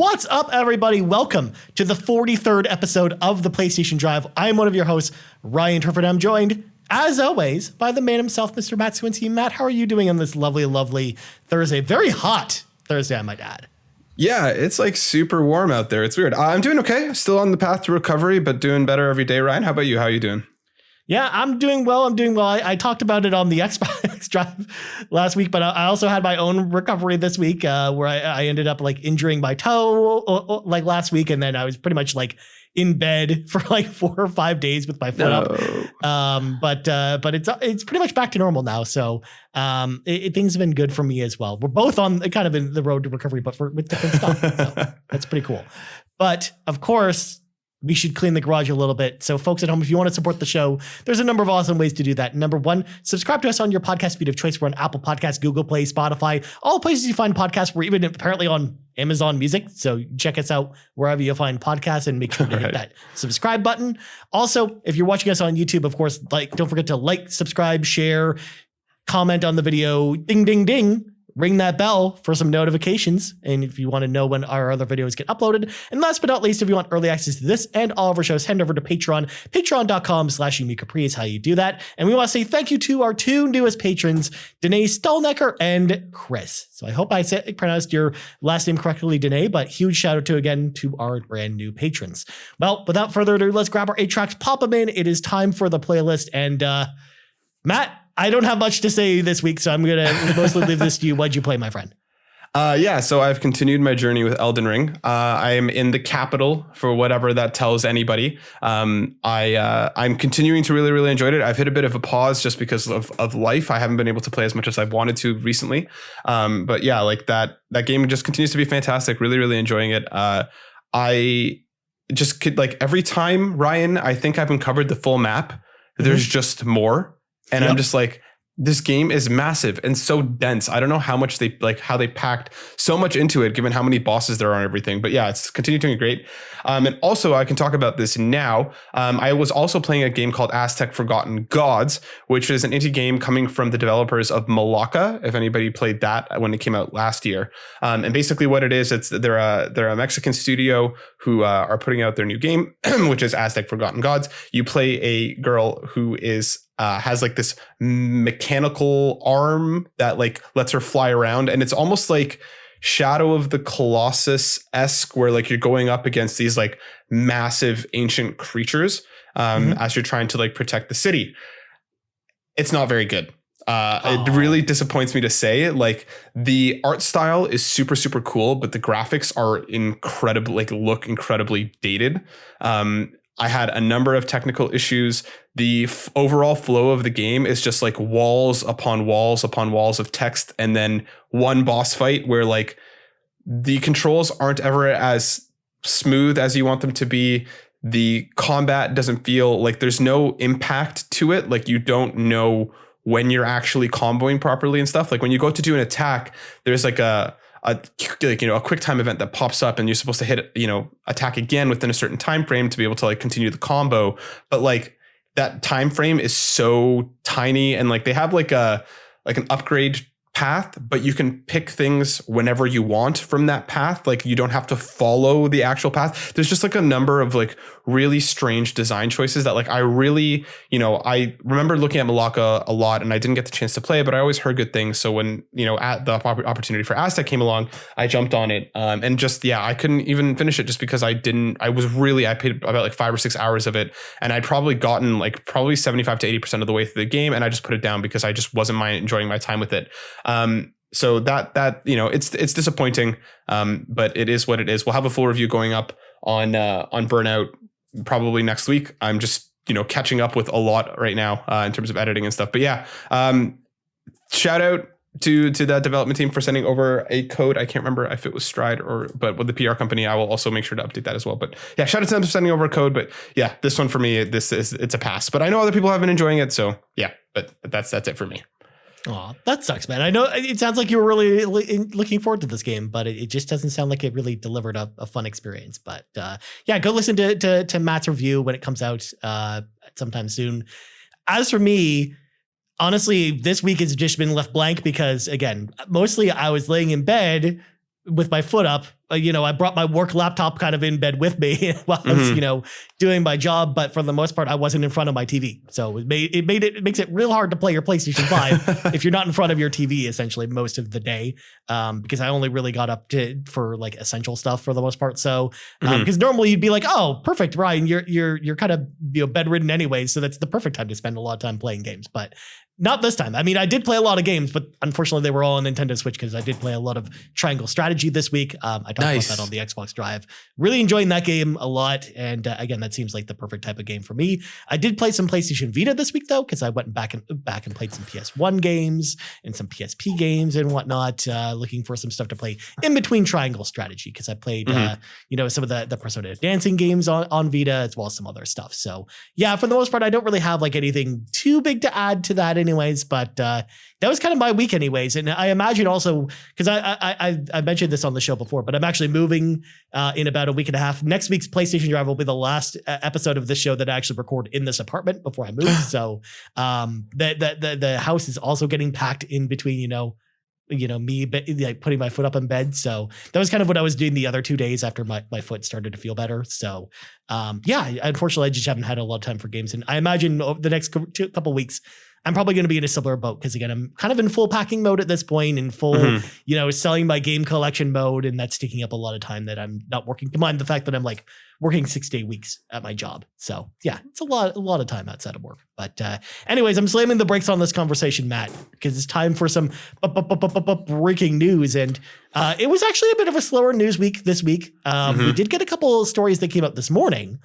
What's up, everybody? Welcome to the 43rd episode of the PlayStation Drive. I'm one of your hosts, Ryan Turford. I'm joined, as always, by the man himself, Mr. Matt Swinski. Matt, how are you doing on this lovely, lovely Thursday? Very hot Thursday, I might add. Yeah, it's like super warm out there. It's weird. I'm doing okay. Still on the path to recovery, but doing better every day. Ryan, how about you? How are you doing? Yeah, I'm doing well. I talked about it on the Xbox Drive last week, but I also had my own recovery this week where I ended up like injuring my toe like last week. And then I was pretty much like in bed for like 4 or 5 days with my foot up. But it's pretty much back to normal now. So things have been good for me as well. We're both on kind of in the road to recovery, but with different stuff. So that's pretty cool. But of course, we should clean the garage a little bit. So folks at home, if you want to support the show, there's a number of awesome ways to do that. Number one, subscribe to us on your podcast feed of choice. We're on Apple Podcasts, Google Play, Spotify, all places you find podcasts. We're even apparently on Amazon Music. So check us out wherever you find podcasts and make sure to hit that subscribe button. Also, if you're watching us on YouTube, of course, don't forget to like, subscribe, share, comment on the video, ding, ding, ding. Ring that bell for some notifications. And if you want to know when our other videos get uploaded. And last but not least, if you want early access to this and all of our shows, head over to Patreon. Patreon.com/YouMeCapri is how you do that. And we want to say thank you to our two newest patrons, Danae, Stahlnecker, and Chris. So I hope I pronounced your last name correctly, Danae, but huge shout out again to our brand new patrons. Well, without further ado, let's grab our 8 tracks, pop them in. It is time for the playlist. And Matt, I don't have much to say this week, so I'm going to mostly leave this to you. What'd you play, my friend? So I've continued my journey with Elden Ring. I am in the capital, for whatever that tells anybody. I'm continuing to really, really enjoy it. I've hit a bit of a pause just because of life. I haven't been able to play as much as I've wanted to recently. But yeah, like that game just continues to be fantastic. Really, really enjoying it. I just could, like, every time, Ryan, I think I've uncovered the full map. There's just more. And I'm just like, this game is massive and so dense. I don't know how much how they packed so much into it, given how many bosses there are and everything. But yeah, it's continued doing great. And also, I can talk about this now. I was also playing a game called Aztec Forgotten Gods, which is an indie game coming from the developers of Malacca, if anybody played that when it came out last year. And basically what it is, they're a Mexican studio who are putting out their new game, which is Aztec Forgotten Gods. You play a girl who has like this mechanical arm that like lets her fly around, and it's almost like Shadow of the Colossus-esque, where like you're going up against these like massive ancient creatures as you're trying to like protect the city. It's not very good. It really disappoints me to say. Like, the art style is super, super cool, but the graphics are look incredibly dated. I had a number of technical issues. The overall flow of the game is just like walls upon walls upon walls of text, and then one boss fight where like the controls aren't ever as smooth as you want them to be. The combat doesn't feel like there's no impact to it. Like, you don't know when you're actually comboing properly and stuff. Like, when you go to do an attack, there's like a quick time event that pops up, and you're supposed to hit, attack again within a certain time frame to be able to like continue the combo. But like, that time frame is so tiny, and like they have like an upgrade path, but you can pick things whenever you want from that path. Like, you don't have to follow the actual path. There's just like a number of like really strange design choices that like I really, I remember looking at Malacca a lot, and I didn't get the chance to play, but I always heard good things. So when, at the opportunity for Aztec came along, I jumped on it. And just, I couldn't even finish it just because I paid about like 5 or 6 hours of it. And I'd probably gotten like 75 to 80% of the way through the game. And I just put it down because I just wasn't enjoying my time with it. So that it's disappointing, but it is what it is. We'll have a full review going up on Burnout probably next week. I'm just catching up with a lot right now in terms of editing and stuff. But yeah, shout out to that development team for sending over a code. I can't remember if it was Stride but with the PR company, I will also make sure to update that as well. But yeah, shout out to them for sending over a code. But yeah, this one for me, it's a pass. But I know other people have been enjoying it, so yeah. But that's it for me. Oh, that sucks, man. I know it sounds like you were really looking forward to this game, but it just doesn't sound like it really delivered a fun experience. But yeah, go listen to Matt's review when it comes out sometime soon. As for me, honestly, this week has just been left blank because, again, mostly I was laying in bed with my foot up. I brought my work laptop kind of in bed with me while I was, doing my job. But for the most part, I wasn't in front of my TV. So it makes it real hard to play your PlayStation 5 if you're not in front of your TV essentially most of the day. Because I only really got up for like essential stuff for the most part. So because normally you'd be like, oh, perfect, Ryan, you're kind of bedridden anyway, so that's the perfect time to spend a lot of time playing games. But not this time. I mean, I did play a lot of games, but unfortunately they were all on Nintendo Switch because I did play a lot of Triangle Strategy this week. I talked about that on the Xbox Drive. Really enjoying that game a lot. And again, that seems like the perfect type of game for me. I did play some PlayStation Vita this week though, because I went back and played some PS1 games and some PSP games and whatnot, looking for some stuff to play in between Triangle Strategy because I played, some of the Persona dancing games on Vita as well as some other stuff. So yeah, for the most part, I don't really have like anything too big to add to that anyways, but that was kind of my week anyways. And I imagine also, because I mentioned this on the show before, but I'm actually moving in about a week and a half. Next week's PlayStation Drive will be the last episode of this show that I actually record in this apartment before I move. So the house is also getting packed in between, me like putting my foot up in bed. So that was kind of what I was doing the other 2 days after my foot started to feel better. So unfortunately I just haven't had a lot of time for games. And I imagine over the next couple weeks, I'm probably going to be in a similar boat because again, I'm kind of in full packing mode at this point, in full, selling my game collection mode. And that's taking up a lot of time that I'm not working, to mind the fact that I'm like working 6-day weeks at my job. So yeah, it's a lot of time outside of work. But anyways, I'm slamming the brakes on this conversation, Matt, because it's time for some breaking news. And it was actually a bit of a slower news week this week. We did get a couple of stories that came out this morning.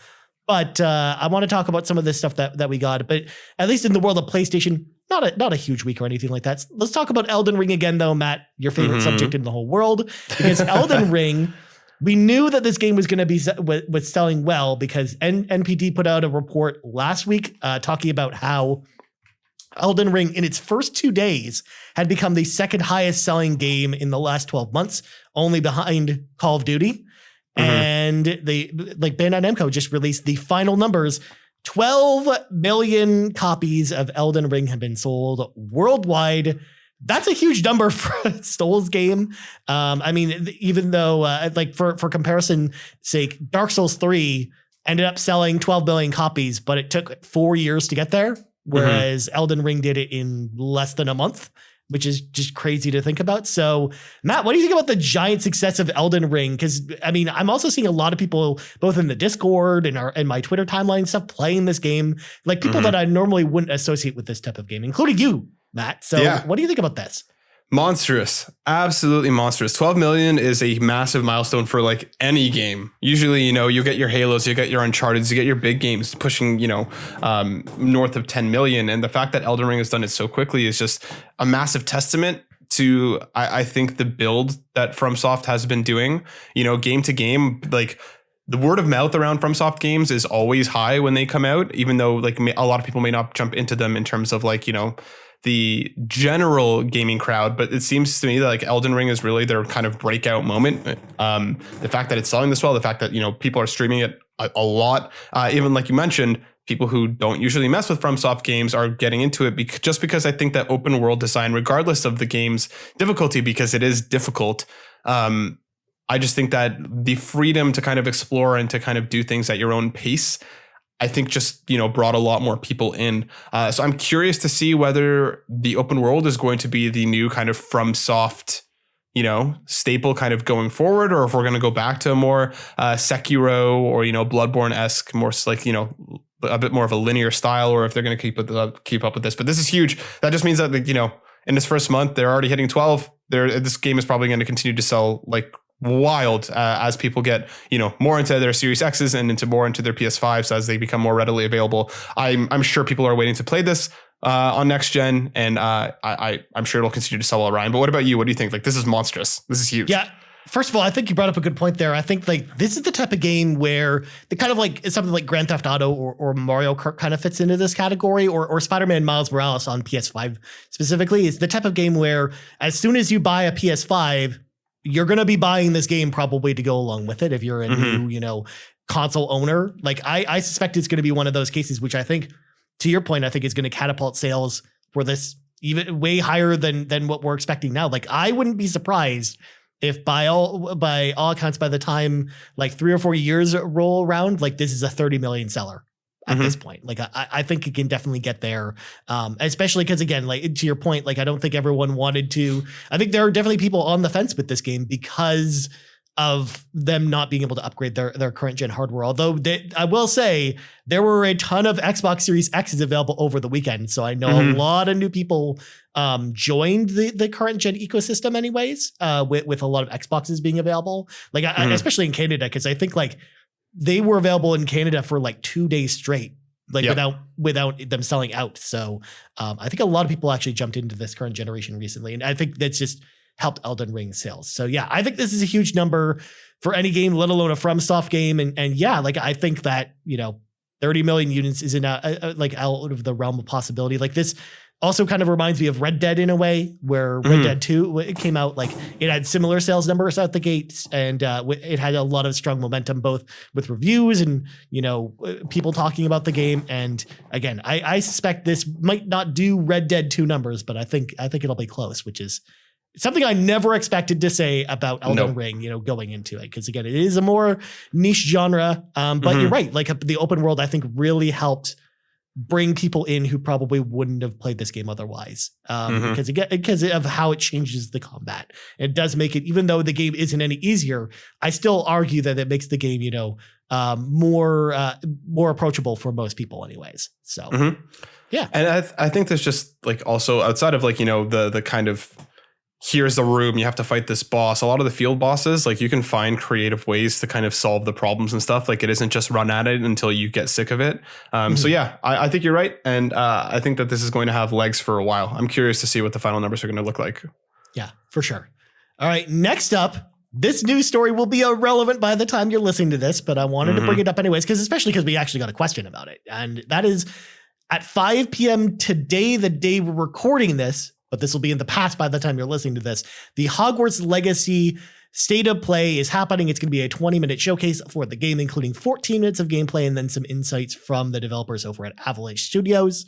But I want to talk about some of this stuff that we got. But at least in the world of PlayStation, not a huge week or anything like that. Let's talk about Elden Ring again, though, Matt, your favorite subject in the whole world. Because Elden Ring, we knew that this game was going to be was selling well because NPD put out a report last week talking about how Elden Ring, in its first 2 days, had become the second highest selling game in the last 12 months, only behind Call of Duty. And Bandai Namco just released the final numbers. 12 million copies of Elden Ring have been sold worldwide. That's a huge number for a Souls game. I mean, even though, for comparison sake, Dark Souls 3 ended up selling 12 million copies, but it took 4 years to get there, whereas Elden Ring did it in less than a month, which is just crazy to think about. So, Matt, what do you think about the giant success of Elden Ring? Because, I mean, I'm also seeing a lot of people, both in the Discord and my Twitter timeline and stuff, playing this game, like people that I normally wouldn't associate with this type of game, including you, Matt. So what do you think about this? Monstrous. Absolutely monstrous. 12 million is a massive milestone for like any game. Usually, you get your Halos, you get your Uncharted, you get your big games pushing, north of 10 million. And the fact that Elden Ring has done it so quickly is just a massive testament to, I think, the build that FromSoft has been doing, game to game. Like, the word of mouth around FromSoft games is always high when they come out, even though like a lot of people may not jump into them in terms of like, the general gaming crowd, but it seems to me that like Elden Ring is really their kind of breakout moment. The fact that it's selling this well, the fact that, people are streaming it a lot, even like you mentioned, people who don't usually mess with FromSoft games are getting into it just because I think that open world design, regardless of the game's difficulty, because it is difficult, I just think that the freedom to kind of explore and to kind of do things at your own pace, I think just, brought a lot more people in. So I'm curious to see whether the open world is going to be the new kind of FromSoft, staple kind of going forward, or if we're going to go back to a more Sekiro or, Bloodborne-esque, more like, a bit more of a linear style, or if they're going to keep up with this. But this is huge. That just means that, like, in this first month, they're already hitting 12. This game is probably going to continue to sell like wild as people get more into their Series X's and more into their PS5s as they become more readily available. I'm sure people are waiting to play this on next gen, and I'm sure it'll continue to sell all around. But what about you? What do you think? Like, this is monstrous. This is huge. Yeah. First of all, I think you brought up a good point there. I think like this is the type of game where the kind of like something like Grand Theft Auto or Mario Kart kind of fits into this category, or Spider-Man Miles Morales on PS5 specifically is the type of game where as soon as you buy a PS5, you're going to be buying this game probably to go along with it. If you're a new, console owner, like I suspect it's going to be one of those cases, which I think, to your point, I think is going to catapult sales for this even way higher than what we're expecting now. Like, I wouldn't be surprised if by all accounts, by the time like 3 or 4 years roll around, like this is a 30 million seller at this point. Like I think it can definitely get there, especially because again, like to your point, like I don't think everyone wanted to. I think there are definitely people on the fence with this game because of them not being able to upgrade their current gen hardware. Although I will say there were a ton of Xbox Series X's available over the weekend, so I know a lot of new people joined the current gen ecosystem anyways, with a lot of Xboxes being available, like especially in Canada, because I think like they were available in Canada for like 2 days straight, like without them selling out. So I think a lot of people actually jumped into this current generation recently, and I think that's just helped Elden Ring sales. So yeah, I think this is a huge number for any game, let alone a FromSoft game. And yeah, like I think that, 30 million units isn't like out of the realm of possibility. Like this also kind of reminds me of Red Dead in a way, where Red Dead 2, it came out, like it had similar sales numbers out the gates, and it had a lot of strong momentum, both with reviews and, people talking about the game. And again, I suspect this might not do Red Dead 2 numbers, but I think it'll be close, which is something I never expected to say about Elden Ring, going into it. Because again, it is a more niche genre, but you're right. Like the open world, I think really helped bring people in who probably wouldn't have played this game otherwise, because of how it changes the combat. It does make it, even though the game isn't any easier, I still argue that it makes the game, more approachable for most people anyways. So yeah. And I think there's just like also outside of like, the kind of, here's the room, you have to fight this boss. A lot of the field bosses, like you can find creative ways to kind of solve the problems and stuff. Like it isn't just run at it until you get sick of it. So yeah, I think you're right. And I think that this is going to have legs for a while. I'm curious to see what the final numbers are going to look like. Yeah, for sure. All right, next up, this news story will be irrelevant by the time you're listening to this, but I wanted to bring it up anyways, especially because we actually got a question about it. And that is at 5 p.m. today, the day we're recording this, but this will be in the past by the time you're listening to this, the Hogwarts Legacy State of Play is happening. It's going to be a 20-minute showcase for the game, including 14 minutes of gameplay and then some insights from the developers over at Avalanche Studios.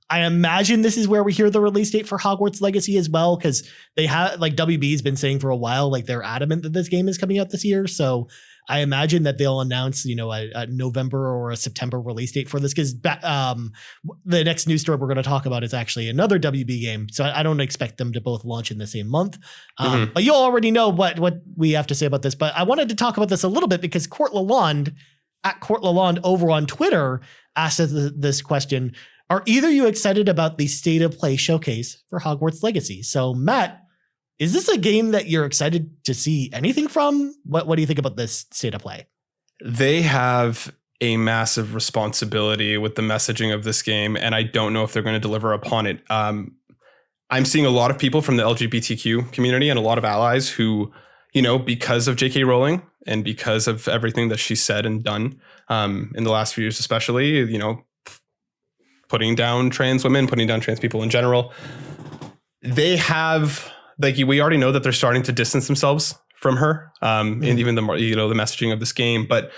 I imagine this is where we hear the release date for Hogwarts Legacy as well, because they have, like WB's been saying for a while, like they're adamant that this game is coming out this year. So I imagine that they'll announce, a November or a September release date for this, because the next news story we're going to talk about is actually another WB game. So I don't expect them to both launch in the same month. But you'll already know what we have to say about this. But I wanted to talk about this a little bit because Court Lalonde at Court Lalonde over on Twitter asked us this question. Are either you excited about the State of Play showcase for Hogwarts Legacy? So Matt, is this a game that you're excited to see anything from? What do you think about this State of Play? They have a massive responsibility with the messaging of this game, and I don't know if they're going to deliver upon it. I'm seeing a lot of people from the LGBTQ community and a lot of allies who, because of J.K. Rowling and because of everything that she said and done in the last few years, especially, putting down trans women, putting down trans people in general, they have... Like we already know that they're starting to distance themselves from her, and even the messaging of this game. But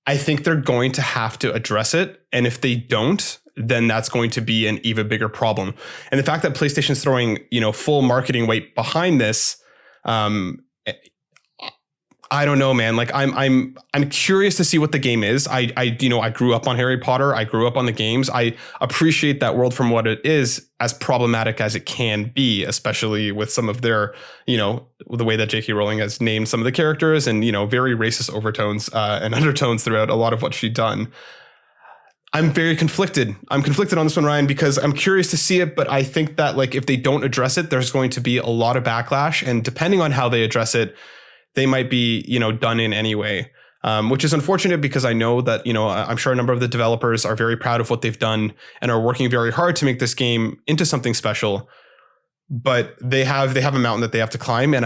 I think they're going to have to address it, and if they don't, then that's going to be an even bigger problem. And the fact that PlayStation's throwing full marketing weight behind this, I don't know, man. Like I'm curious to see what the game is. I grew up on Harry Potter. I grew up on the games. I appreciate that world from what it is, as problematic as it can be, especially with some of their, the way that J.K. Rowling has named some of the characters and, very racist overtones and undertones throughout a lot of what she's done. I'm very conflicted. I'm conflicted on this one, Ryan, because I'm curious to see it, but I think that like if they don't address it, there's going to be a lot of backlash, and depending on how they address it, they might be, done in any way, which is unfortunate because I know that, I'm sure a number of the developers are very proud of what they've done and are working very hard to make this game into something special. But they have a mountain that they have to climb. And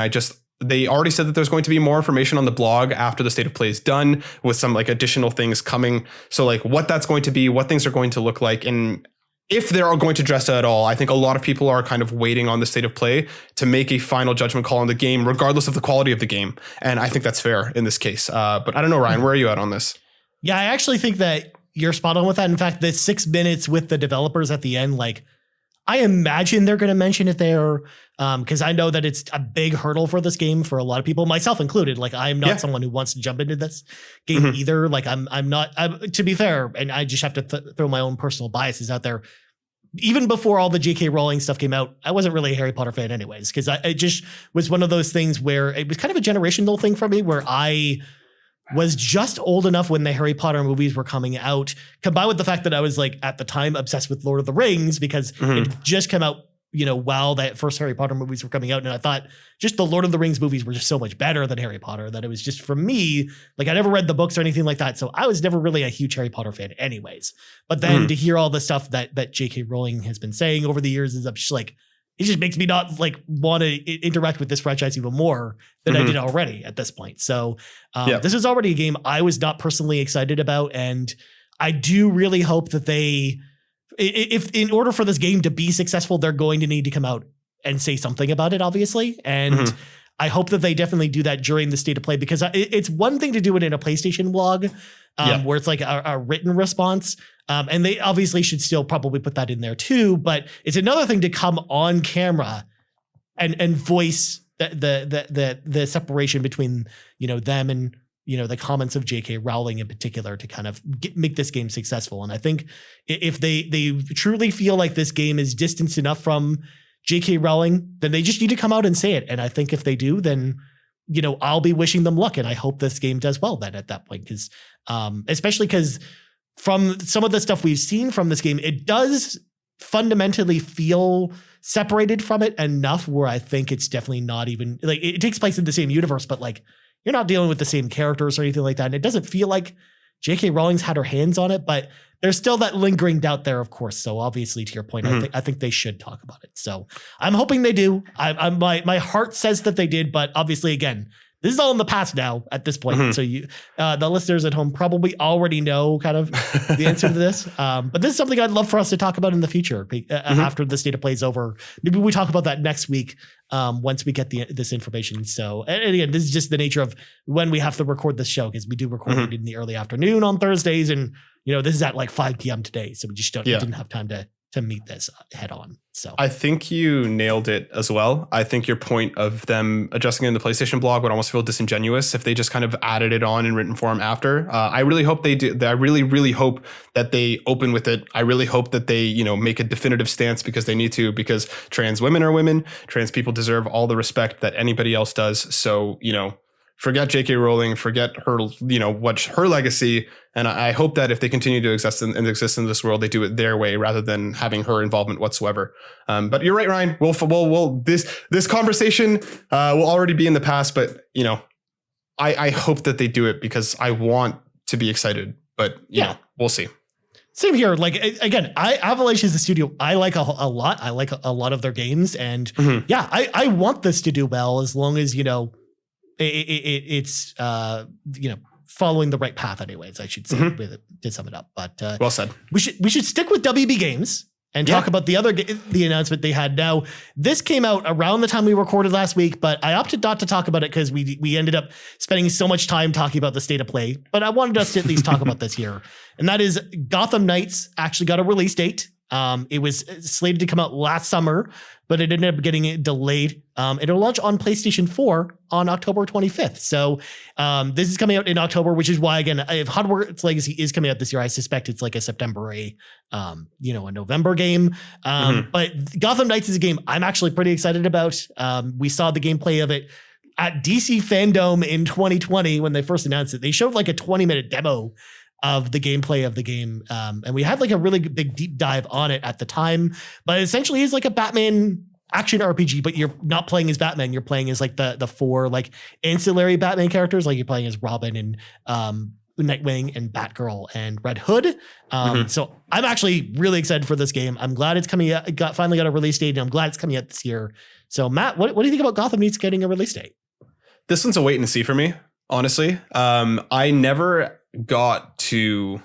they already said that there's going to be more information on the blog after the State of Play is done, with some like additional things coming. So like what that's going to be, what things are going to look like, and if they're going to address it at all. I think a lot of people are kind of waiting on the State of Play to make a final judgment call on the game, regardless of the quality of the game. And I think that's fair in this case. But I don't know, Ryan, where are you at on this? Yeah, I actually think that you're spot on with that. In fact, the 6 minutes with the developers at the end, like I imagine they're going to mention it there because I know that it's a big hurdle for this game for a lot of people, myself included. Like, I'm not someone who wants to jump into this game either. Like, I'm not, to be fair, and I just have to throw my own personal biases out there. Even before all the J.K. Rowling stuff came out, I wasn't really a Harry Potter fan anyways, because it just was one of those things where it was kind of a generational thing for me, where I was just old enough when the Harry Potter movies were coming out, combined with the fact that I was like at the time obsessed with Lord of the Rings because it just came out, while that first Harry Potter movies were coming out. And I thought just the Lord of the Rings movies were just so much better than Harry Potter that it was just, for me, like, I never read the books or anything like that. So I was never really a huge Harry Potter fan anyways. But then to hear all the stuff that J.K. Rowling has been saying over the years is just like, it just makes me not like want to interact with this franchise even more than I did already at this point. So this is already a game I was not personally excited about. And I do really hope that if in order for this game to be successful, they're going to need to come out and say something about it, obviously. And I hope that they definitely do that during the state of play, because it's one thing to do it in a PlayStation blog where it's like a written response. And they obviously should still probably put that in there too, but it's another thing to come on camera and voice the separation between, them and, the comments of J.K. Rowling in particular to kind of make this game successful. And I think if they truly feel like this game is distanced enough from J.K. Rowling, then they just need to come out and say it. And I think if they do, then, I'll be wishing them luck. And I hope this game does well then at that point, because especially because from some of the stuff we've seen from this game, it does fundamentally feel separated from it enough where I think it's definitely not even like it takes place in the same universe, but like you're not dealing with the same characters or anything like that. And it doesn't feel like J.K. Rowling's had her hands on it, but there's still that lingering doubt there, of course. So obviously, to your point, I think they should talk about it. So I'm hoping they do. My heart says that they did, but obviously, again, this is all in the past now at this point. So the listeners at home probably already know kind of the answer to this. But this is something I'd love for us to talk about in the future after the state of play is over. Maybe we talk about that next week once we get this information. So, and again, this is just the nature of when we have to record this show, because we do record it in the early afternoon on Thursdays. And, this is at like 5 p.m. today. So we just didn't have time to meet this head on. So I think you nailed it as well. I think your point of them adjusting it in the PlayStation blog would almost feel disingenuous if they just kind of added it on in written form after. I really hope they do. I really, really hope that they open with it. I really hope that they, make a definitive stance, because they need to, because trans women are women. Trans people deserve all the respect that anybody else does. So, forget J.K. Rowling, forget her, what's her legacy. And I hope that if they continue to exist in this world, they do it their way rather than having her involvement whatsoever. But you're right, Ryan. This conversation will already be in the past, but I hope that they do it because I want to be excited. But we'll see. Same here. Like, again, Avalanche is a studio I like a lot. I like a lot of their games, and I want this to do well as long as it's following the right path anyways, I should say, to sum it up. But well said. We should stick with WB Games and talk about the announcement they had. Now, this came out around the time we recorded last week, but I opted not to talk about it because we ended up spending so much time talking about the state of play. But I wanted us to at least talk about this here. And that is Gotham Nights actually got a release date. It was slated to come out last summer, but it ended up getting delayed. It'll launch on PlayStation 4 on October 25th. So this is coming out in October, which is why, again, if Hogwarts Legacy is coming out this year, I suspect it's like a September, a November game. But Gotham Knights is a game I'm actually pretty excited about. We saw the gameplay of it at DC Fandom in 2020 when they first announced it. They showed like a 20-minute demo of the gameplay of the game. And we had like a really big deep dive on it at the time, but essentially it's like a Batman action RPG, but you're not playing as Batman. You're playing as like the four like ancillary Batman characters. Like you're playing as Robin and Nightwing and Batgirl and Red Hood. So I'm actually really excited for this game. I'm glad it's coming out. It finally got a release date, and I'm glad it's coming out this year. So Matt, what do you think about Gotham Knights getting a release date? This one's a wait and see for me, honestly. I never got to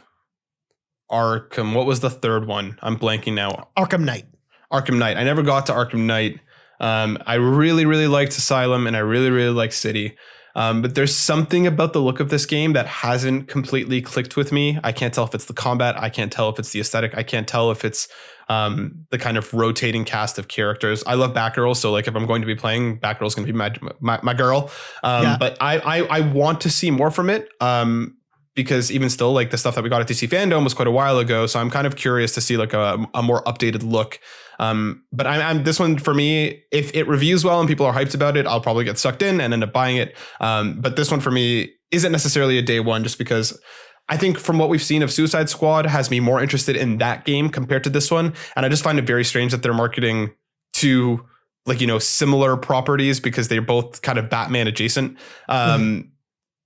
Arkham. What was the third one? I'm blanking now. Arkham Knight. I never got to Arkham Knight. I really, really liked Asylum, and I really, really liked City. But there's something about the look of this game that hasn't completely clicked with me. I can't tell if it's the combat. I can't tell if it's the aesthetic. I can't tell if it's the kind of rotating cast of characters. I love Batgirl, so like if I'm going to be playing, Batgirl's going to be my girl. But I want to see more from it. Because even still, like the stuff that we got at DC Fandom was quite a while ago. So I'm kind of curious to see like a more updated look. But I'm this one for me, if it reviews well and people are hyped about it, I'll probably get sucked in and end up buying it. But this one for me isn't necessarily a day one, just because I think from what we've seen of Suicide Squad has me more interested in that game compared to this one. And I just find it very strange that they're marketing to like, similar properties because they're both kind of Batman adjacent.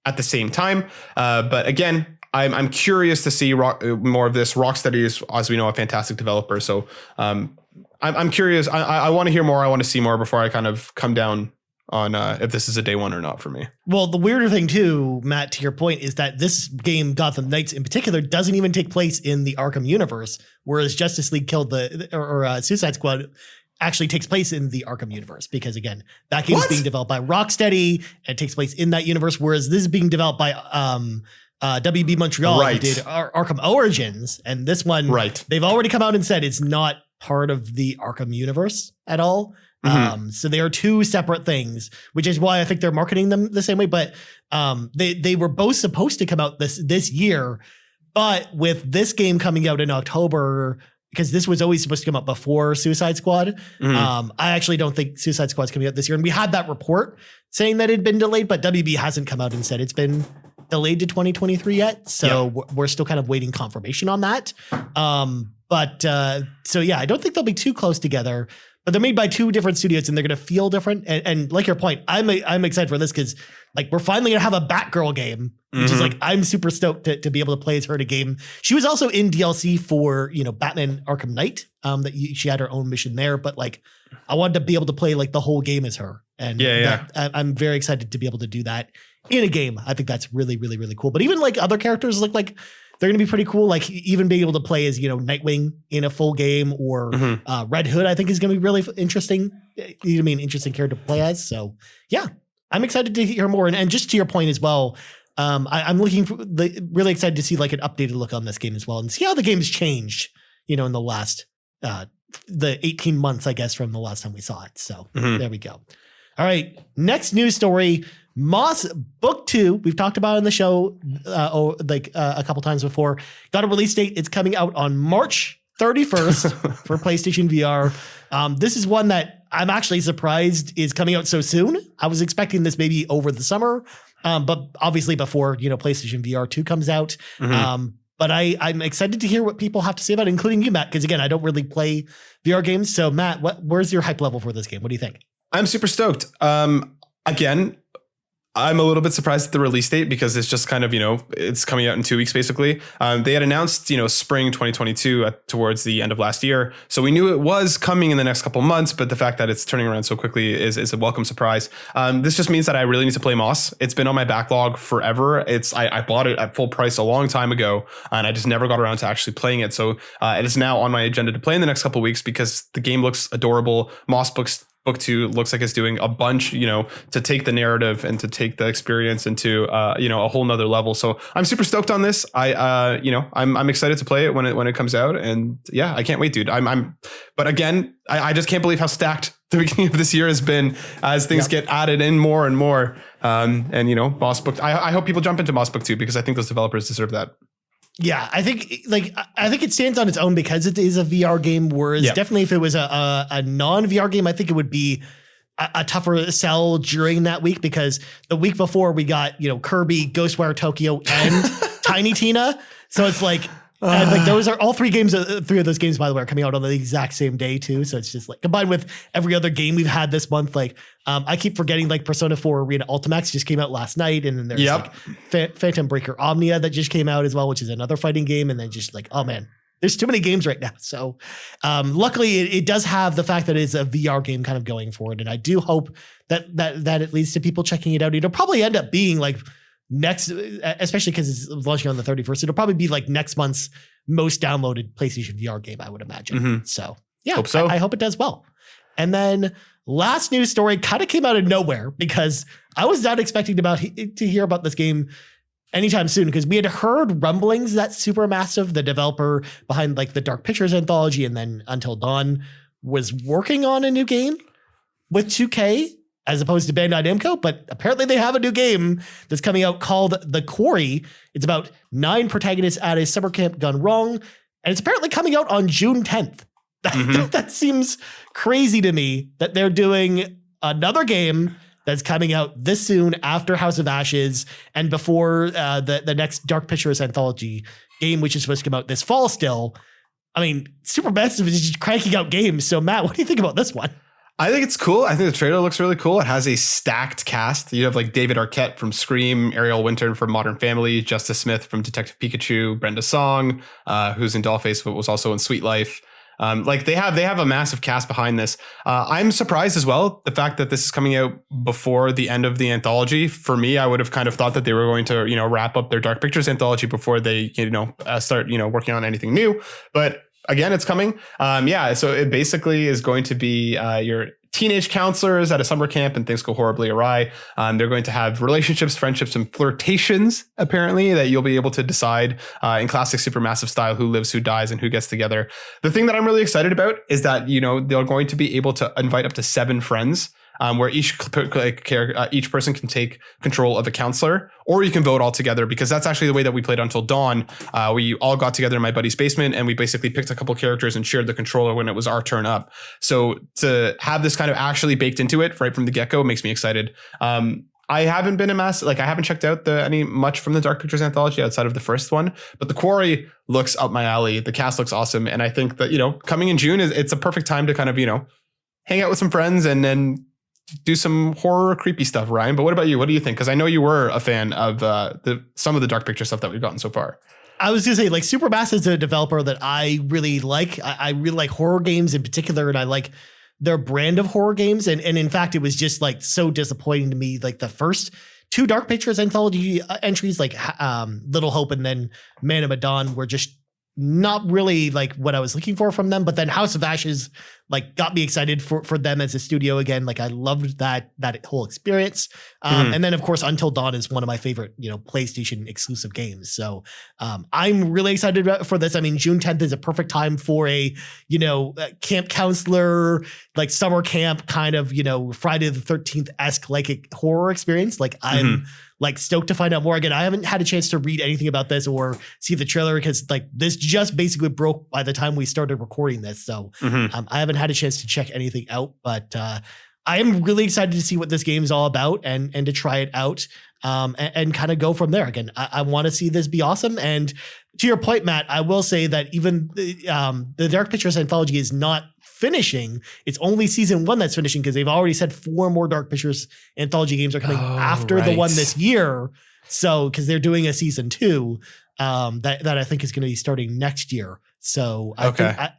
At the same time. But again, I'm curious to see more of this. Rocksteady is, as we know, a fantastic developer. So I'm curious. I want to hear more. I want to see more before I kind of come down on if this is a day one or not for me. Well, the weirder thing too, Matt, to your point, is that this game, Gotham Knights in particular, doesn't even take place in the Arkham universe, whereas Justice League killed or Suicide Squad actually takes place in the Arkham universe, because again, that game is being developed by Rocksteady and takes place in that universe, whereas this is being developed by WB Montreal, who did Arkham Origins, and this one, they've already come out and said it's not part of the Arkham universe at all. So they are two separate things, which is why I think they're marketing them the same way. But they were both supposed to come out this year, but with this game coming out in October, because this was always supposed to come out before Suicide Squad. I actually don't think Suicide Squad's coming out this year. And we had that report saying that it had been delayed, but WB hasn't come out and said it's been delayed to 2023 yet. So we're still kind of waiting confirmation on that. So yeah, I don't think they'll be too close together, but they're made by two different studios and they're going to feel different. And like your point, I'm excited for this because like we're finally going to have a Batgirl game, which is like, I'm super stoked to be able to play as her in a game. She was also in DLC for, Batman Arkham Knight, she had her own mission there, but like I wanted to be able to play like the whole game as her. And I'm very excited to be able to do that in a game. I think that's really, really, really cool. But even like other characters look like they're going to be pretty cool. Like even being able to play as, Nightwing in a full game, or Red Hood, I think is going to be really interesting. Interesting character to play as. So yeah, I'm excited to hear more. And just to your point as well, I'm really excited to see like an updated look on this game as well and see how the game's changed, in the last, the 18 months, I guess, from the last time we saw it. So there we go. All right. Next news story. Moss Book 2, we've talked about it in the show a couple times before, got a release date. It's coming out on March 31st for PlayStation VR. This is one that I'm actually surprised is coming out so soon. I was expecting this maybe over the summer, but obviously before, PlayStation VR 2 comes out. But I'm excited to hear what people have to say about it, including you, Matt, because again, I don't really play VR games. So Matt, where's your hype level for this game? What do you think? I'm super stoked. Again, I'm a little bit surprised at the release date because it's just kind of, it's coming out in 2 weeks, basically. They had announced, spring 2022 towards the end of last year. So we knew it was coming in the next couple months, but the fact that it's turning around so quickly is a welcome surprise. This just means that I really need to play Moss. It's been on my backlog forever. I bought it at full price a long time ago, and I just never got around to actually playing it. So it is now on my agenda to play in the next couple of weeks because the game looks adorable. Book 2 looks like it's doing a bunch, to take the narrative and to take the experience into, a whole nother level. So I'm super stoked on this. I'm excited to play it when it comes out. And yeah, I can't wait, dude. But again, I just can't believe how stacked the beginning of this year has been as things get added in more and more. Moss Book. I hope people jump into Moss Book 2 because I think those developers deserve that. Yeah, I think it stands on its own because it is a VR game. Whereas definitely if it was a non-VR game, I think it would be a tougher sell during that week, because the week before we got, Kirby, Ghostwire Tokyo, and Tiny Tina. So it's like, those are all three of those games, by the way, are coming out on the exact same day too. So it's just like combined with every other game we've had this month. Like I keep forgetting like Persona 4 Arena Ultimax just came out last night. And then there's like Phantom Breaker Omnia that just came out as well, which is another fighting game. And then just like, oh man, there's too many games right now. So luckily it does have the fact that it's a VR game kind of going forward. And I do hope that it leads to people checking it out. It'll probably end up being like next, especially because it's launching on the 31st, it'll probably be like next month's most downloaded PlayStation VR game, I would imagine. So yeah, I hope it does well. And then last news story kind of came out of nowhere because I was not expecting to hear about this game anytime soon, because we had heard rumblings that Supermassive, the developer behind like the Dark Pictures anthology and then Until Dawn, was working on a new game with 2K as opposed to Bandai Namco, but apparently they have a new game that's coming out called The Quarry. It's about 9 protagonists at a summer camp gone wrong, and it's apparently coming out on June 10th. That seems crazy to me that they're doing another game that's coming out this soon after House of Ashes and before the next Dark Pictures anthology game, which is supposed to come out this fall still. I mean, Supermassive is just cranking out games. So Matt, what do you think about this one? I think it's cool. I think the trailer looks really cool. It has a stacked cast. You have like David Arquette from Scream, Ariel Winter from Modern Family, Justice Smith from Detective Pikachu, Brenda Song, who's in Dollface but was also in Sweet Life. Like they have a massive cast behind this. I'm surprised as well, the fact that this is coming out before the end of the anthology. For me, I would have kind of thought that they were going to, wrap up their Dark Pictures anthology before they, start, working on anything new. But again, it's coming. So it basically is going to be your teenage counselors at a summer camp and things go horribly awry. They're going to have relationships, friendships, and flirtations, apparently, that you'll be able to decide in classic Supermassive style who lives, who dies, and who gets together. The thing that I'm really excited about is that, they're going to be able to invite up to 7 friends. Where each person can take control of a counselor, or you can vote all together, because that's actually the way that we played Until Dawn. We all got together in my buddy's basement and we basically picked a couple characters and shared the controller when it was our turn up. So to have this kind of actually baked into it right from the get-go makes me excited. I haven't been I haven't checked out much from the Dark Pictures anthology outside of the first one, but The Quarry looks up my alley. The cast looks awesome. And I think that, coming in June it's a perfect time to kind of, hang out with some friends and then do some horror creepy stuff, Ryan. But what about you? What do you think? Because I know you were a fan of some of the Dark Picture stuff that we've gotten so far. I was going to say, like, Supermassive is a developer that I really like. I really like horror games in particular, and I like their brand of horror games. And in fact, it was just like so disappointing to me. Like the first 2 Dark Pictures anthology entries, like Little Hope and then Man of Medan, were just not really like what I was looking for from them. But then House of Ashes like got me excited for them as a studio again. Like I loved that whole experience. And then of course Until Dawn is one of my favorite, PlayStation exclusive games. So I'm really excited for this. I mean, June 10th is a perfect time for a camp counselor, like summer camp kind of, Friday the 13th-esque like a horror experience. Like I'm like stoked to find out more. Again, I haven't had a chance to read anything about this or see the trailer because like this just basically broke by the time we started recording this. So I haven't had a chance to check anything out, but I am really excited to see what this game is all about and to try it out and kind of go from there. Again, I want to see this be awesome. And to your point, Matt, I will say that even the Dark Pictures anthology is not finishing. It's only season 1 that's finishing because they've already said 4 more Dark Pictures anthology games are coming after the one this year. So because they're doing a season 2 that I think is going to be starting next year. So I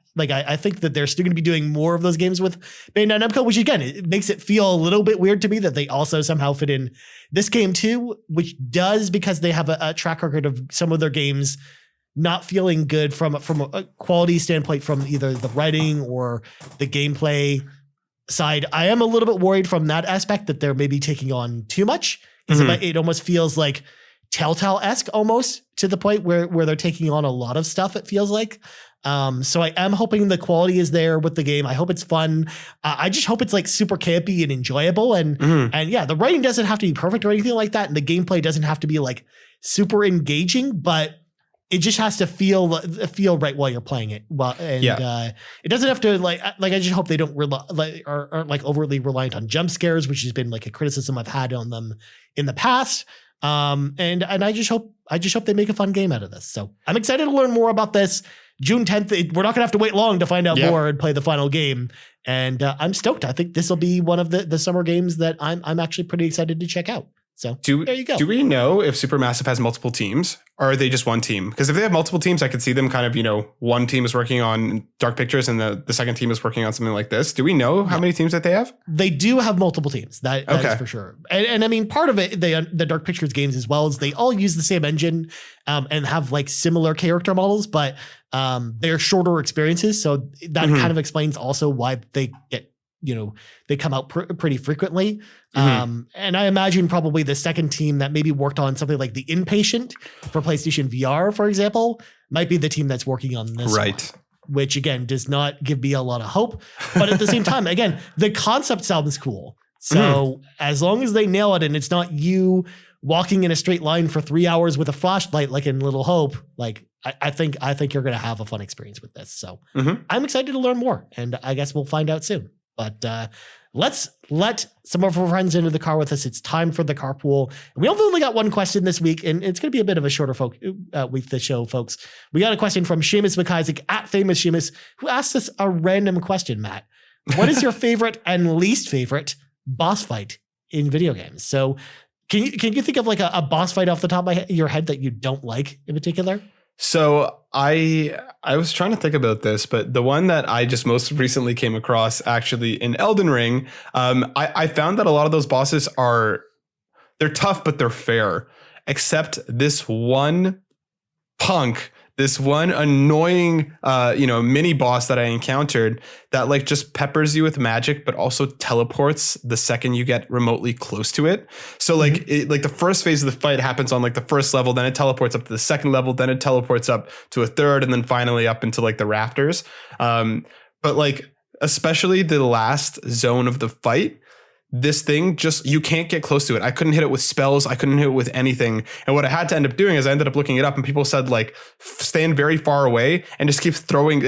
think that they're still going to be doing more of those games with Bandai Namco, which again, it makes it feel a little bit weird to me that they also somehow fit in this game too, which does because they have a track record of some of their games not feeling good from a quality standpoint from either the writing or the gameplay side. I am a little bit worried from that aspect that they're maybe taking on too much. It almost feels like Telltale-esque almost to the point where they're taking on a lot of stuff, it feels like. So I am hoping the quality is there with the game. I hope it's fun. I just hope it's like super campy and enjoyable. And yeah, the writing doesn't have to be perfect or anything like that. And the gameplay doesn't have to be like super engaging, but it just has to feel right while you're playing it. It doesn't have to I just hope they don't aren't like overly reliant on jump scares, which has been like a criticism I've had on them in the past. And I just hope they make a fun game out of this. So I'm excited to learn more about this. June 10th, we're not gonna have to wait long to find out more and play the final game. And I'm stoked. I think this will be one of the summer games that I'm actually pretty excited to check out. So there you go. Do we know if Supermassive has multiple teams or are they just one team? Because if they have multiple teams, I could see them kind of, one team is working on Dark Pictures and the second team is working on something like this. Do we know how many teams that they have? They do have multiple teams. That is for sure. And I mean, part of it, the Dark Pictures games as well, is they all use the same engine and have like similar character models, but they're shorter experiences. So that kind of explains also why they get they come out pretty frequently. And I imagine probably the second team that maybe worked on something like the Inpatient for PlayStation VR, for example, might be the team that's working on this one, which again does not give me a lot of hope. But at the same time, again, the concept sounds cool. So as long as they nail it and it's not you walking in a straight line for 3 hours with a flashlight like in Little Hope, like I think you're going to have a fun experience with this. So I'm excited to learn more, and I guess we'll find out soon. But let's let some of our friends into the car with us. It's time for the carpool. We only got one question this week, and it's going to be a bit of a shorter week this show, folks. We got a question from Seamus McIsaac at Famous Seamus, who asked us a random question, Matt. What is your favorite and least favorite boss fight in video games? So can you think of like a boss fight off the top of your head that you don't like in particular? So I was trying to think about this, but the one that I just most recently came across actually in Elden Ring, I found that a lot of those bosses they're tough, but they're fair, except this one punk, this one annoying, mini boss that I encountered that like just peppers you with magic, but also teleports the second you get remotely close to it. So like the first phase of the fight happens on like the first level, then it teleports up to the second level, then it teleports up to a third, and then finally up into like the rafters. But like especially the last zone of the fight, this thing you can't get close to it. I couldn't hit it with spells. I couldn't hit it with anything. And what I had to end up doing is I ended up looking it up, and people said like stand very far away and just keep throwing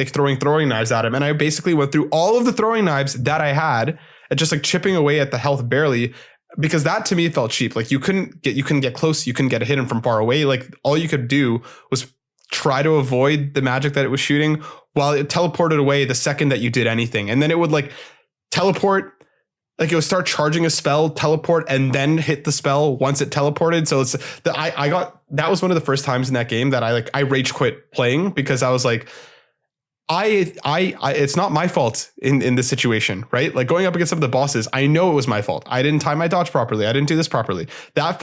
knives at him. And I basically went through all of the throwing knives that I had and just like chipping away at the health barely, because that to me felt cheap. Like you couldn't get close. You couldn't get hit him from far away. Like all you could do was try to avoid the magic that it was shooting while it teleported away the second that you did anything. And then it would like teleport. Like it would start charging a spell, teleport, and then hit the spell once it teleported. So that was one of the first times in that game that I rage quit playing, because I was like, it's not my fault in this situation, right? Like going up against some of the bosses, I know it was my fault. I didn't time my dodge properly. I didn't do this properly. That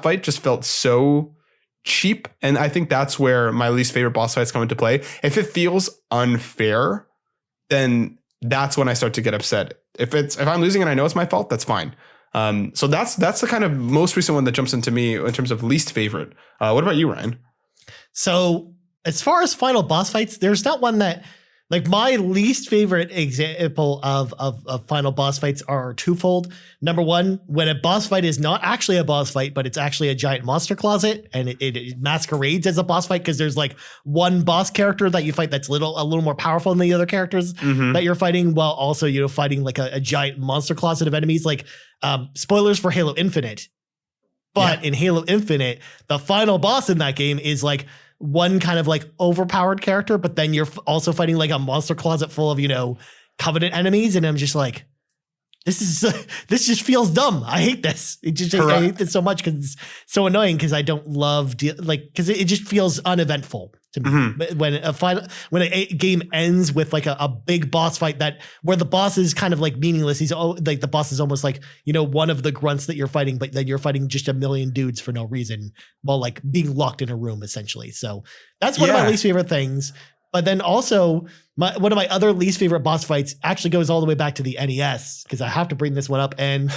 fight just felt so cheap. And I think that's where my least favorite boss fights come into play. If it feels unfair, then that's when I start to get upset. If I'm losing and I know it's my fault, that's fine. So that's the kind of most recent one that jumps into me in terms of least favorite. What about you, Ryan? So as far as final boss fights, there's not one that, like, my least favorite example of final boss fights are twofold. Number one, when a boss fight is not actually a boss fight, but it's actually a giant monster closet, and it masquerades as a boss fight because there's like one boss character that you fight that's a little more powerful than the other characters that you're fighting, while also fighting like a giant monster closet of enemies. Like spoilers for Halo Infinite, but in Halo Infinite, the final boss in that game is like one kind of like overpowered character, but then you're also fighting like a monster closet full of, Covenant enemies. And I'm just like, this just feels dumb. I hate this. I hate this so much because it's so annoying, because I don't love because it just feels uneventful to me. When a game ends with like a big boss fight where the boss is kind of like meaningless. He's like, the boss is almost like, one of the grunts that you're fighting, but then you're fighting just a million dudes for no reason while like being locked in a room essentially. So that's one of my least favorite things. But then also one of my other least favorite boss fights actually goes all the way back to the NES, because I have to bring this one up. And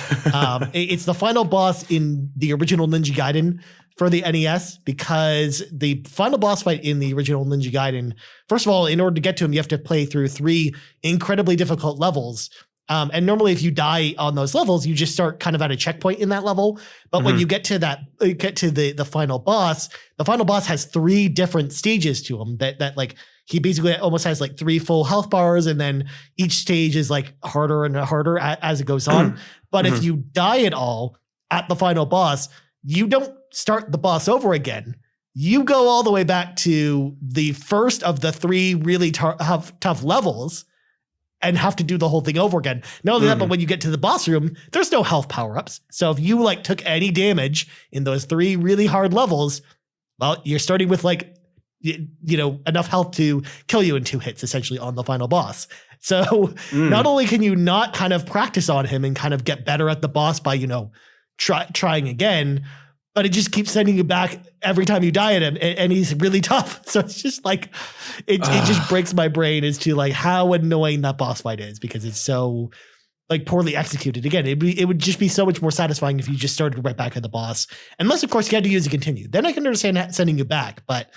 it's the final boss in the original Ninja Gaiden for the NES, because the final boss fight in the original Ninja Gaiden, first of all, in order to get to him, you have to play through 3 incredibly difficult levels. And normally if you die on those levels, you just start kind of at a checkpoint in that level. But when you get to the final boss has 3 different stages to him that like, he basically almost has like 3 full health bars, and then each stage is like harder and harder as it goes on. But if you die at all at the final boss, you don't start the boss over again. You go all the way back to the first of the 3 really tough levels and have to do the whole thing over again. Not only that, but when you get to the boss room, there's no health power-ups. So if you like took any damage in those 3 really hard levels, well, you're starting with like, enough health to kill you in 2 hits essentially on the final boss. So not only can you not kind of practice on him and kind of get better at the boss by, trying again, but it just keeps sending you back every time you die at him, and he's really tough. So it's just like, it just breaks my brain as to like how annoying that boss fight is, because it's so like poorly executed. Again, it would just be so much more satisfying if you just started right back at the boss, unless of course you had to use a continue. Then I can understand sending you back, but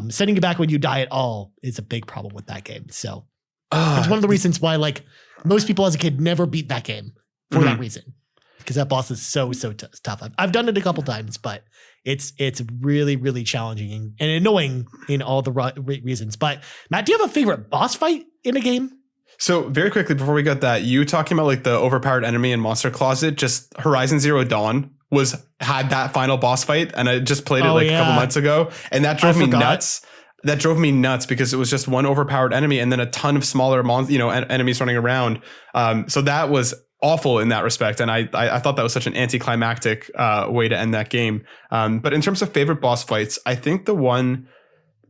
sending you back when you die at all is a big problem with that game. So it's one of the reasons why like most people as a kid never beat that game for that reason, because that boss is so tough. I've done it a couple times, but it's really, really challenging and annoying in all the reasons. But Matt, do you have a favorite boss fight in a game? So very quickly before we got that, you talking about like the overpowered enemy in Monster Closet, just Horizon Zero Dawn had that final boss fight, and I just played it a couple months ago, and that drove me nuts. That drove me nuts because it was just one overpowered enemy and then a ton of smaller enemies running around. So that was awful in that respect, and I thought that was such an anticlimactic way to end that game. But in terms of favorite boss fights, I think the one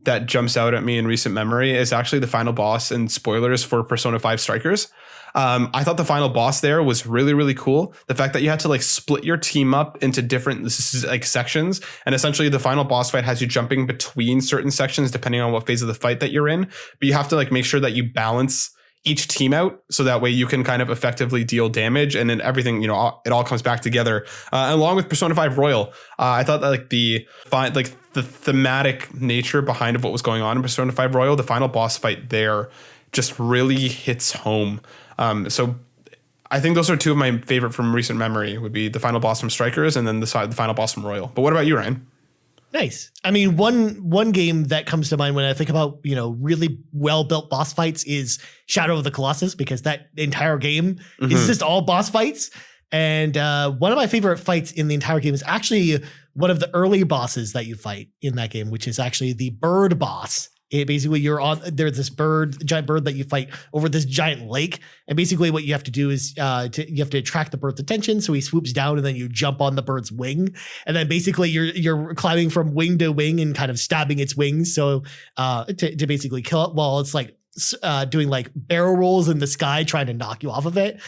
that jumps out at me in recent memory is actually the final boss, and spoilers for Persona 5 Strikers. I thought the final boss there was really, really cool. The fact that you had to like split your team up into different like sections, and essentially the final boss fight has you jumping between certain sections depending on what phase of the fight that you're in. But you have to like make sure that you balance each team out so that way you can kind of effectively deal damage, and then everything, it all comes back together. Along with Persona 5 Royal, I thought that like the thematic nature behind what was going on in Persona 5 Royal, the final boss fight there just really hits home. So I think those are two of my favorite from recent memory, would be the final boss from Strikers and then the final boss from Royal. But what about you, Ryan? Nice. I mean, one game that comes to mind when I think about, really well-built boss fights is Shadow of the Colossus, because that entire game is just all boss fights. And one of my favorite fights in the entire game is actually one of the early bosses that you fight in that game, which is actually the bird boss. Basically, there's this giant bird that you fight over this giant lake. And basically what you have to do is you have to attract the bird's attention. So he swoops down and then you jump on the bird's wing. And then basically you're climbing from wing to wing and kind of stabbing its wings. So to basically kill it while it's like doing like barrel rolls in the sky, trying to knock you off of it.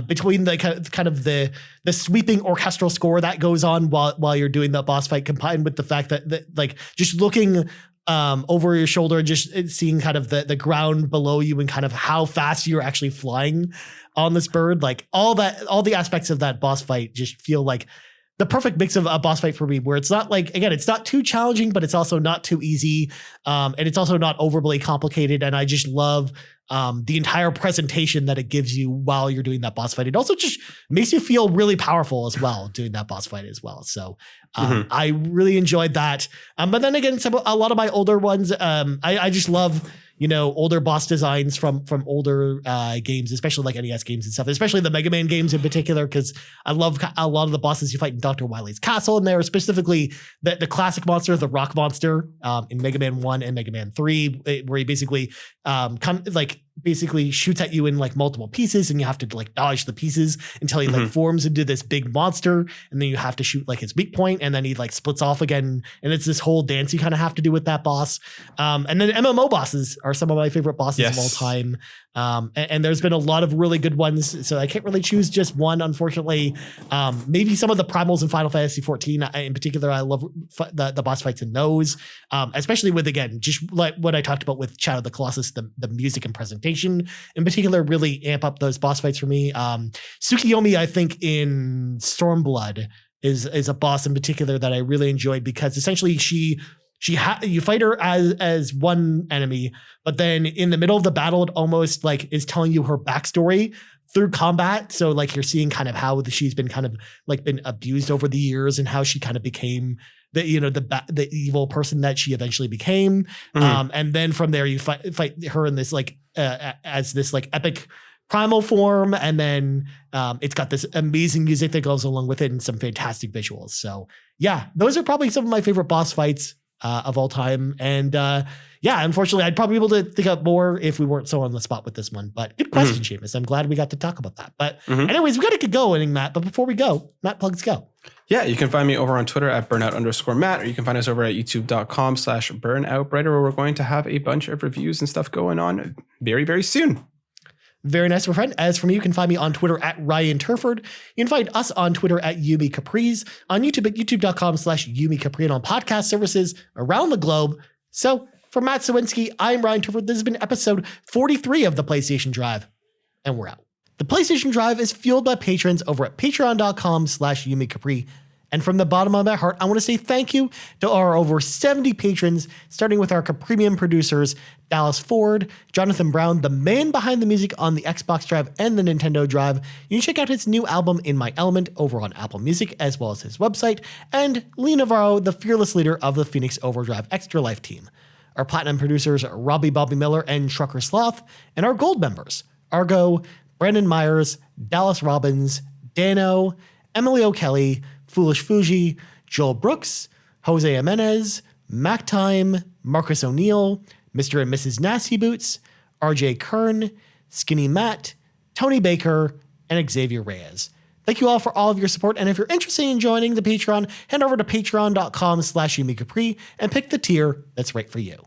Between the kind of the sweeping orchestral score that goes on while you're doing the boss fight, combined with the fact that like just looking over your shoulder, just seeing kind of the ground below you and kind of how fast you're actually flying on this bird, like all the aspects of that boss fight just feel like the perfect mix of a boss fight for me, where it's not like, again, it's not too challenging, but it's also not too easy. And it's also not overly complicated. And I just love the entire presentation that it gives you while you're doing that boss fight. It also just makes you feel really powerful as well doing that boss fight as well. So I really enjoyed that. But then again, a lot of my older ones, I just love, older boss designs from older games, especially like NES games and stuff, especially the Mega Man games in particular, because I love a lot of the bosses you fight in Dr. Wily's castle, and there, specifically the classic monster, the rock monster in Mega Man 1 and Mega Man 3, where he basically basically shoots at you in like multiple pieces, and you have to like dodge the pieces until he like forms into this big monster, and then you have to shoot like his weak point, and then he like splits off again, and it's this whole dance you kind of have to do with that boss. And then MMO bosses are some of my favorite bosses of all time. And there's been a lot of really good ones, so I can't really choose just one, unfortunately. Maybe some of the primals in Final Fantasy 14 in particular, I love the boss fights in those, especially with, again, just like what I talked about with Shadow of the Colossus, the music and presentation in particular really amp up those boss fights for me. Tsukiyomi, I think, in Stormblood is a boss in particular that I really enjoyed, because essentially you fight her as one enemy, but then in the middle of the battle, it almost like is telling you her backstory through combat. So like you're seeing kind of how she's been kind of like been abused over the years, and how she kind of became the evil person that she eventually became. And then from there you fight her in this like as this like epic primal form, and then it's got this amazing music that goes along with it and some fantastic visuals. So yeah, those are probably some of my favorite boss fights of all time. And unfortunately, I'd probably be able to think up more if we weren't so on the spot with this one. But good question, Seamus. I'm glad we got to talk about that. But anyways, we got to get going, Matt. But before we go, Matt plugs go. Yeah, you can find me over on Twitter at burnout_Matt, or you can find us over at youtube.com/burnoutbrighter, where we're going to have a bunch of reviews and stuff going on very, very soon. Very nice, my friend. As for me, you can find me on Twitter at Ryan Turford. You can find us on Twitter at Yumi Capriz, on YouTube at youtube.com/Yumi Capri, and on podcast services around the globe. So for Matt Sawinski, I'm Ryan Turford. This has been episode 43 of the PlayStation Drive, and we're out. The PlayStation Drive is fueled by patrons over at patreon.com/YumiCapri. And from the bottom of my heart, I want to say thank you to our over 70 patrons, starting with our premium producers, Dallas Ford, Jonathan Brown, the man behind the music on the Xbox Drive and the Nintendo Drive. You can check out his new album, In My Element, over on Apple Music, as well as his website, and Lee Navarro, the fearless leader of the Phoenix Overdrive Extra Life team. Our platinum producers are Robbie Bobby Miller and Trucker Sloth, and our gold members, Argo, Brandon Myers, Dallas Robbins, Dano, Emily O'Kelly, Foolish Fuji, Joel Brooks, Jose Jimenez, Mac Time, Marcus O'Neill, Mr. and Mrs. Nasty Boots, RJ Kern, Skinny Matt, Tony Baker, and Xavier Reyes. Thank you all for all of your support, and if you're interested in joining the Patreon, head over to patreon.com/YumiCapri and pick the tier that's right for you.